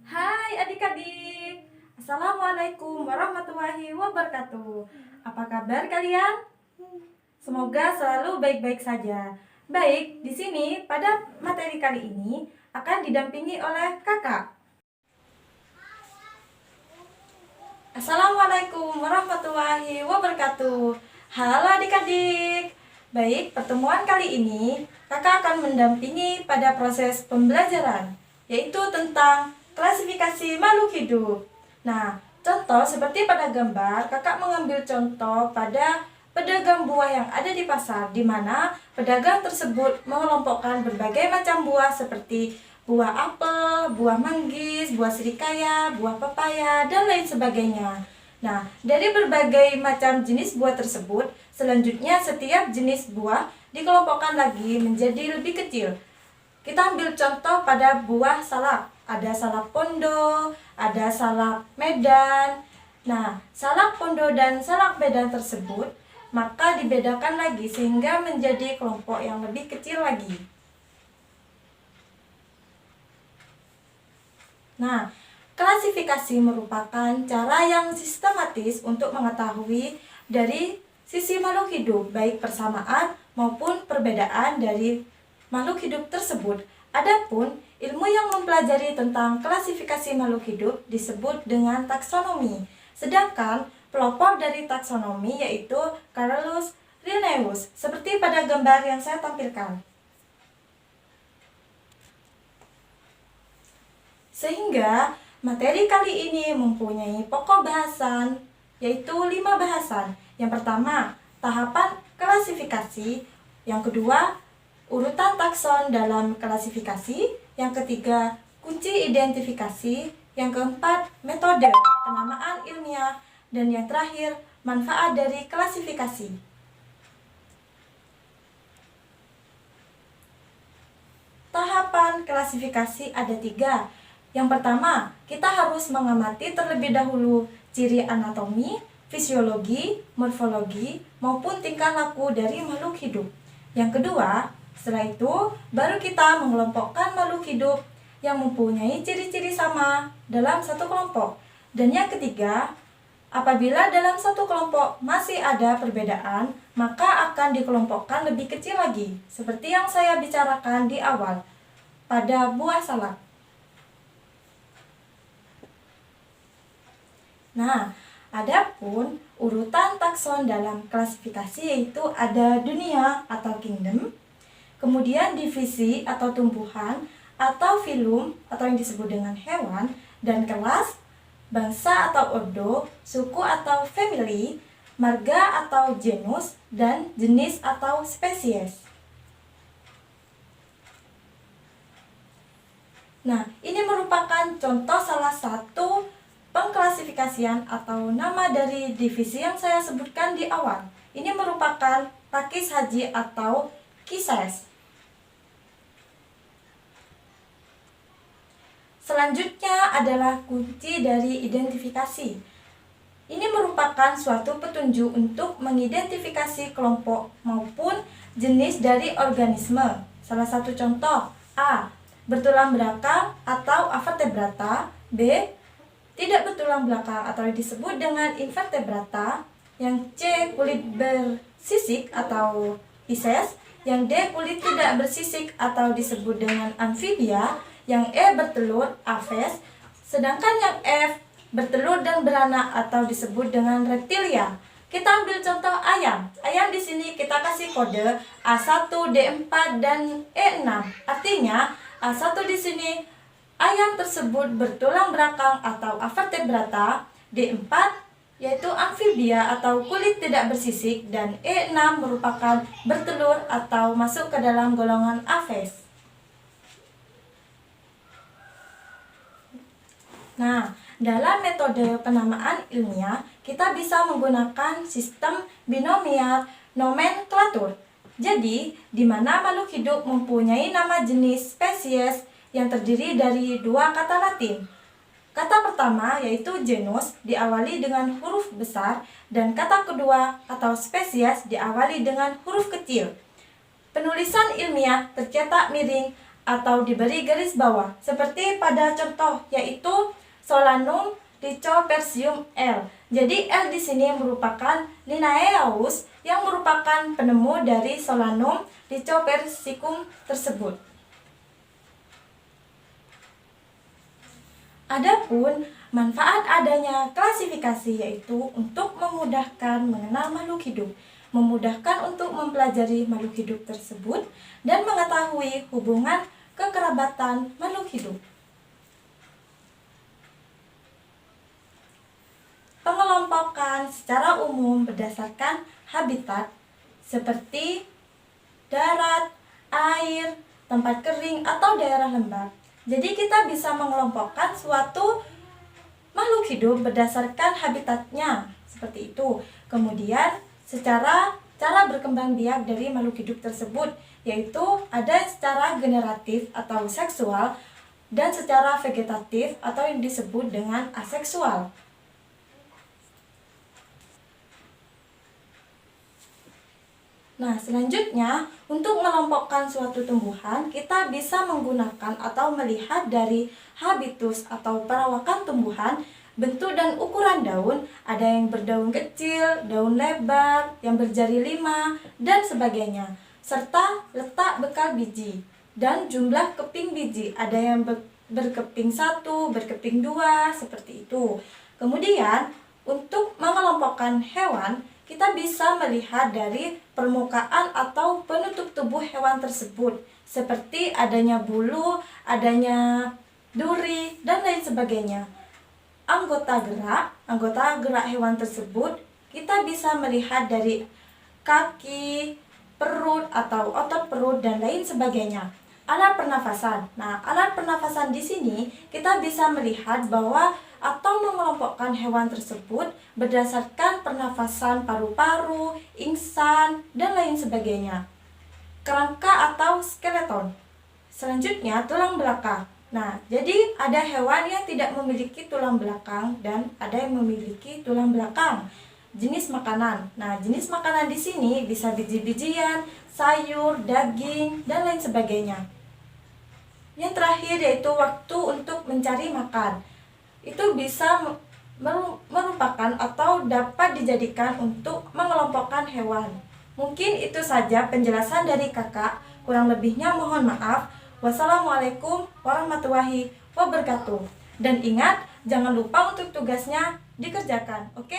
Hai adik-adik, Assalamualaikum warahmatullahi wabarakatuh. Apa kabar kalian? Semoga selalu baik-baik saja. Baik, di sini pada materi kali ini akan didampingi oleh kakak. Assalamualaikum warahmatullahi wabarakatuh. Halo adik-adik. Baik, pertemuan kali ini kakak akan mendampingi pada proses pembelajaran, yaitu tentang klasifikasi makhluk hidup. Nah, contoh seperti pada gambar, kakak mengambil contoh pada pedagang buah yang ada di pasar, di mana pedagang tersebut mengelompokkan berbagai macam buah seperti buah apel, buah manggis, buah sirikaya, buah pepaya, dan lain sebagainya. Nah, dari berbagai macam jenis buah tersebut, selanjutnya setiap jenis buah dikelompokkan lagi menjadi lebih kecil. Kita ambil contoh pada buah salak. Ada salak Pondo, ada salak Medan. Nah, salak Pondo dan salak Medan tersebut maka dibedakan lagi sehingga menjadi kelompok yang lebih kecil lagi. Nah, klasifikasi merupakan cara yang sistematis untuk mengetahui dari sisi makhluk hidup, baik persamaan maupun perbedaan dari makhluk hidup tersebut. Adapun ilmu yang mempelajari tentang klasifikasi makhluk hidup disebut dengan taksonomi. Sedangkan pelopor dari taksonomi yaitu Carolus Linnaeus, seperti pada gambar yang saya tampilkan. Sehingga materi kali ini mempunyai pokok bahasan, yaitu 5 bahasan. Yang pertama, tahapan klasifikasi. Yang kedua, urutan takson dalam klasifikasi. Yang ketiga, kunci identifikasi. Yang keempat, metode penamaan ilmiah. Dan yang terakhir, manfaat dari klasifikasi. Tahapan klasifikasi ada 3. Yang pertama, kita harus mengamati terlebih dahulu ciri anatomi, fisiologi, morfologi, maupun tingkah laku dari makhluk hidup. Yang kedua, setelah itu baru kita mengelompokkan makhluk hidup yang mempunyai ciri-ciri sama dalam satu kelompok. Dan yang ketiga, apabila dalam satu kelompok masih ada perbedaan, maka akan dikelompokkan lebih kecil lagi, seperti yang saya bicarakan di awal pada buah salak. Nah, adapun urutan takson dalam klasifikasi yaitu ada dunia atau kingdom, kemudian divisi atau tumbuhan, atau filum atau yang disebut dengan hewan, dan kelas, bangsa atau ordo, suku atau family, marga atau genus, dan jenis atau spesies. Nah, ini merupakan contoh salah satu pengklasifikasian atau nama dari divisi yang saya sebutkan di awal. Ini merupakan pakis haji atau kises. Selanjutnya adalah kunci dari identifikasi. Ini merupakan suatu petunjuk untuk mengidentifikasi kelompok maupun jenis dari organisme. Salah satu contoh, A. Bertulang belakang atau avertebrata. B. Tidak bertulang belakang atau disebut dengan invertebrata. Yang C. Kulit bersisik atau ises. Yang D. Kulit tidak bersisik atau disebut dengan amfibia. Yang E. Bertelur, aves. Sedangkan yang F. Bertelur dan beranak atau disebut dengan reptilia. Kita ambil contoh ayam. Ayam di sini kita kasih kode A1, D4, dan E6. Artinya A1 di sini ayam tersebut bertulang belakang atau avertebrata, D4 yaitu amfibia atau kulit tidak bersisik, dan E6 merupakan bertelur atau masuk ke dalam golongan aves. Nah, dalam metode penamaan ilmiah, kita bisa menggunakan sistem binomial nomenklatur. Jadi, di mana makhluk hidup mempunyai nama jenis spesies yang terdiri dari 2 kata Latin. Kata pertama yaitu genus diawali dengan huruf besar, dan kata kedua atau spesies diawali dengan huruf kecil. Penulisan ilmiah tercetak miring atau diberi garis bawah seperti pada contoh yaitu Solanum lycopersicum L. Jadi L di sini merupakan Linnaeus yang merupakan penemu dari Solanum lycopersicum tersebut. Adapun manfaat adanya klasifikasi yaitu untuk memudahkan mengenal makhluk hidup, memudahkan untuk mempelajari makhluk hidup tersebut, dan mengetahui hubungan kekerabatan makhluk hidup. Pengelompokan secara umum berdasarkan habitat seperti darat, air, tempat kering, atau daerah lembab. Jadi kita bisa mengelompokkan suatu makhluk hidup berdasarkan habitatnya, seperti itu. Kemudian secara cara berkembang biak dari makhluk hidup tersebut, yaitu ada secara generatif atau seksual dan secara vegetatif atau yang disebut dengan aseksual. Nah, selanjutnya untuk mengelompokkan suatu tumbuhan, kita bisa menggunakan atau melihat dari habitus atau perawakan tumbuhan, bentuk dan ukuran daun, ada yang berdaun kecil, daun lebar, yang berjari 5, dan sebagainya, serta letak bekal biji dan jumlah keping biji, ada yang berkeping 1, berkeping 2, seperti itu. Kemudian, untuk mengelompokkan hewan, kita bisa melihat dari permukaan atau penutup tubuh hewan tersebut, seperti adanya bulu, adanya duri, dan lain sebagainya. Anggota gerak hewan tersebut kita bisa melihat dari kaki, perut atau otot perut, dan lain sebagainya. Alat pernafasan. Nah, alat pernafasan di sini kita bisa melihat bahwa atau mengelompokkan hewan tersebut berdasarkan pernafasan paru-paru, ingsan, dan lain sebagainya. Kerangka atau skeleton. Selanjutnya, tulang belakang. Nah, jadi ada hewan yang tidak memiliki tulang belakang dan ada yang memiliki tulang belakang. Jenis makanan. Nah, jenis makanan di sini bisa biji-bijian, sayur, daging, dan lain sebagainya. Yang terakhir yaitu waktu untuk mencari makan. Itu bisa merupakan atau dapat dijadikan untuk mengelompokkan hewan. Mungkin itu saja penjelasan dari kakak. Kurang lebihnya mohon maaf. Wassalamualaikum warahmatullahi wabarakatuh. Dan ingat, jangan lupa untuk tugasnya dikerjakan. Oke?